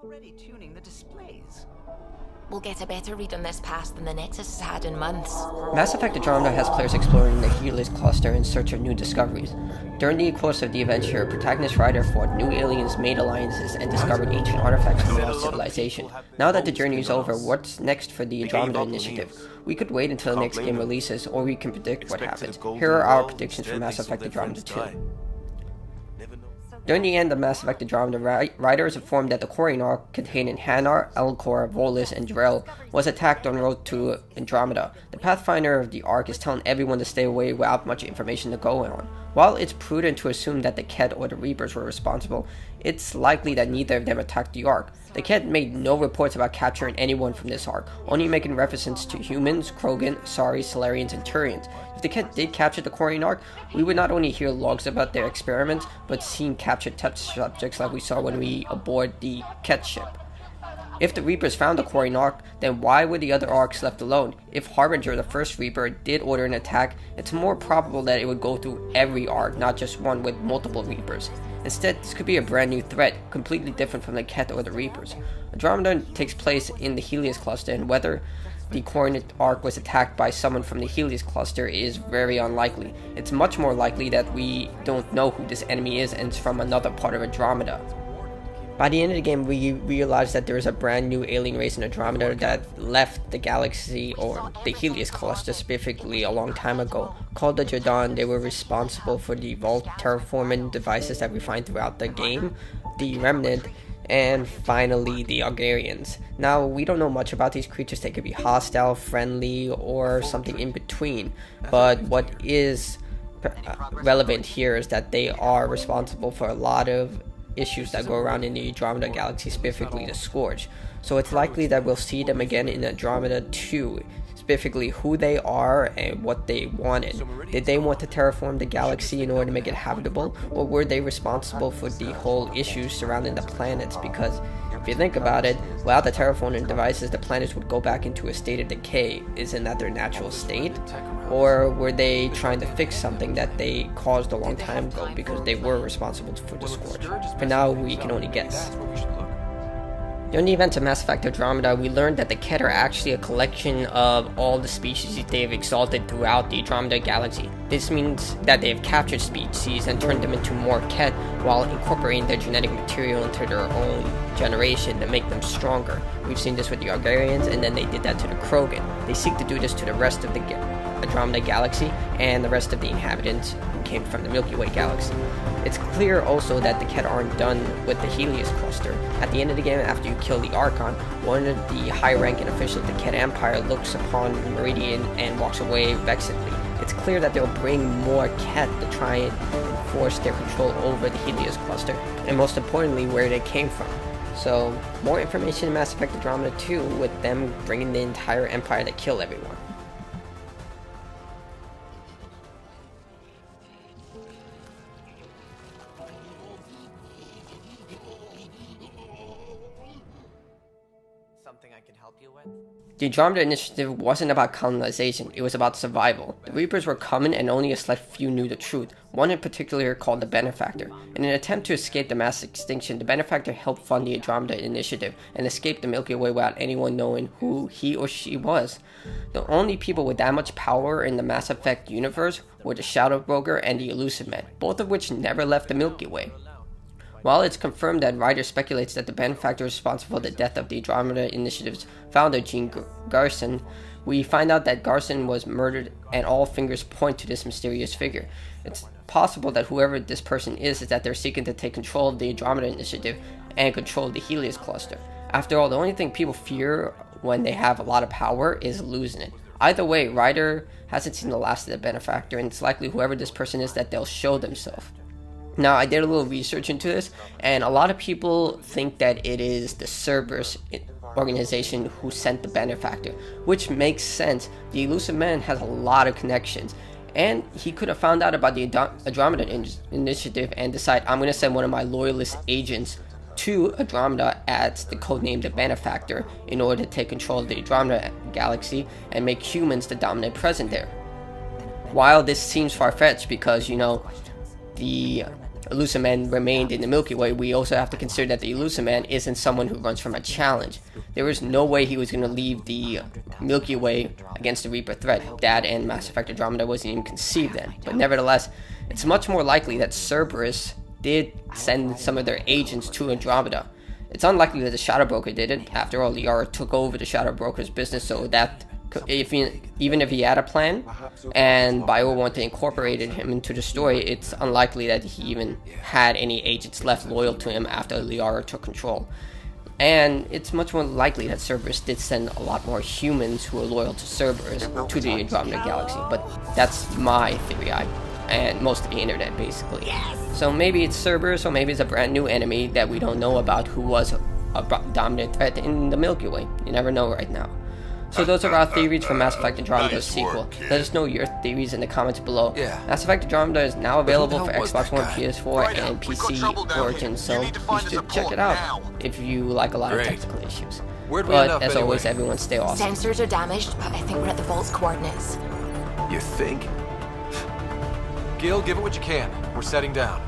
already tuning the displays. We'll get a better read on this pass than the Nexus has had in months. Mass Effect Andromeda has players exploring the Helios cluster in search of new discoveries. During the course of the adventure, protagonist Ryder fought new aliens, made alliances, and discovered ancient artifacts from lost civilization. Now that the journey is over, what's next for the Andromeda initiative? We could wait until the next game releases, or we can predict what happens. Here are our predictions for Mass Effect Andromeda 2. During the end of Mass Effect Andromeda, Ryder is informed that the Quarian Ark containing Hanar, Elcor, Volus, and Drell was attacked en route to Andromeda. The Pathfinder of the Ark is telling everyone to stay away without much information to go on. While it's prudent to assume that the Kett or the Reapers were responsible, it's likely that neither of them attacked the Ark. The Kett made no reports about capturing anyone from this Ark, only making references to humans, Krogan, Asari, Solarians, and Turians. If the Kett did capture the Quarian Ark, we would not only hear logs about their experiments, but see captured test subjects like we saw when we aboard the Kett ship. If the Reapers found the Quarian Ark, then why were the other Arks left alone? If Harbinger, the first Reaper, did order an attack, it's more probable that it would go through every Ark, not just one with multiple Reapers. Instead, this could be a brand new threat, completely different from the Kett or the Reapers. Andromeda takes place in the Helios cluster, and whether the Quarian Ark was attacked by someone from the Helios cluster is very unlikely. It's much more likely that we don't know who this enemy is and it's from another part of Andromeda. By the end of the game, we realize that there is a brand new alien race in Andromeda that left the galaxy, or the Helios cluster specifically, a long time ago. Called the Jordan, they were responsible for the vault terraforming devices that we find throughout the game, the Remnant, and finally the Algarians. Now, we don't know much about these creatures. They could be hostile, friendly, or something in between, but what is relevant here is that they are responsible for a lot of issues that go around in the Andromeda galaxy, specifically the Scourge. So it's likely that we'll see them again in Andromeda 2, specifically who they are and what they wanted. Did they want to terraform the galaxy in order to make it habitable, or were they responsible for the whole issues surrounding the planets? Because if you think about it, without the terraforming devices, the planets would go back into a state of decay. Isn't that their natural state? Or were they trying to fix something that they caused a long time ago because they were responsible for the Scourge? For now, we can only guess. During the events of Mass Effect Andromeda, we learned that the Kett are actually a collection of all the species they've exalted throughout the Andromeda galaxy. This means that they have captured species and turned them into more Kett while incorporating their genetic material into their own generation to make them stronger. We've seen this with the Algarians, and then they did that to the Krogan. They seek to do this to the rest of the Andromeda galaxy and the rest of the inhabitants who came from the Milky Way galaxy. It's clear also that the Kett aren't done with the Helios cluster. At the end of the game, after you kill the Archon, one of the high-ranking officials of the Kett Empire looks upon Meridian and walks away vexedly. It's clear that they'll bring more Kett to try and enforce their control over the Helios cluster, and most importantly, where they came from. So, more information in Mass Effect Andromeda 2 with them bringing the entire Empire to kill everyone. Something I can help you with? The Andromeda initiative wasn't about colonization, it was about survival. The Reapers were coming and only a select few knew the truth, one in particular called the Benefactor. In an attempt to escape the mass extinction, the Benefactor helped fund the Andromeda initiative and escaped the Milky Way without anyone knowing who he or she was. The only people with that much power in the Mass Effect universe were the Shadow Broker and the Elusive Man, both of which never left the Milky Way. While it's confirmed that Ryder speculates that the Benefactor is responsible for the death of the Andromeda Initiative's founder, Gene Garrison, we find out that Garrison was murdered and all fingers point to this mysterious figure. It's possible that whoever this person is that they're seeking to take control of the Andromeda Initiative and control the Helios cluster. After all, the only thing people fear when they have a lot of power is losing it. Either way, Ryder hasn't seen the last of the Benefactor, and it's likely whoever this person is that they'll show themselves. Now, I did a little research into this, and a lot of people think that it is the Cerberus organization who sent the Benefactor, which makes sense. The Elusive Man has a lot of connections, and he could have found out about the Andromeda Initiative and decide, I'm going to send one of my loyalist agents to Andromeda as the codename the Benefactor in order to take control of the Andromeda galaxy and make humans the dominant presence there. While this seems far-fetched because, you know, the Elusive Man remained in the Milky Way, we also have to consider that the Elusive Man isn't someone who runs from a challenge. There was no way he was going to leave the Milky Way against the Reaper threat. That and Mass Effect Andromeda wasn't even conceived then. But nevertheless, it's much more likely that Cerberus did send some of their agents to Andromeda. It's unlikely that the Shadow Broker did it. After all, Liara took over the Shadow Broker's business, so that even if he had a plan and Bio wanted to incorporate him into the story, it's unlikely that he even had any agents left loyal to him after Liara took control. And it's much more likely that Cerberus did send a lot more humans who are loyal to Cerberus to the Andromeda Galaxy, but that's my theory, and most of the internet basically. So maybe it's Cerberus, or maybe it's a brand new enemy that we don't know about who was a dominant threat in the Milky Way. You never know right now. So those are our theories for Mass Effect Andromeda's sequel. Let us know your theories in the comments below. Mass Effect Andromeda is now available for Xbox One, PS4, and PC Origins, so you should check it out if you like a lot of technical issues. But as always, everyone stay awesome. Sensors are damaged, but I think we're at the vault's coordinates. You think? Gil, give it what you can. We're setting down.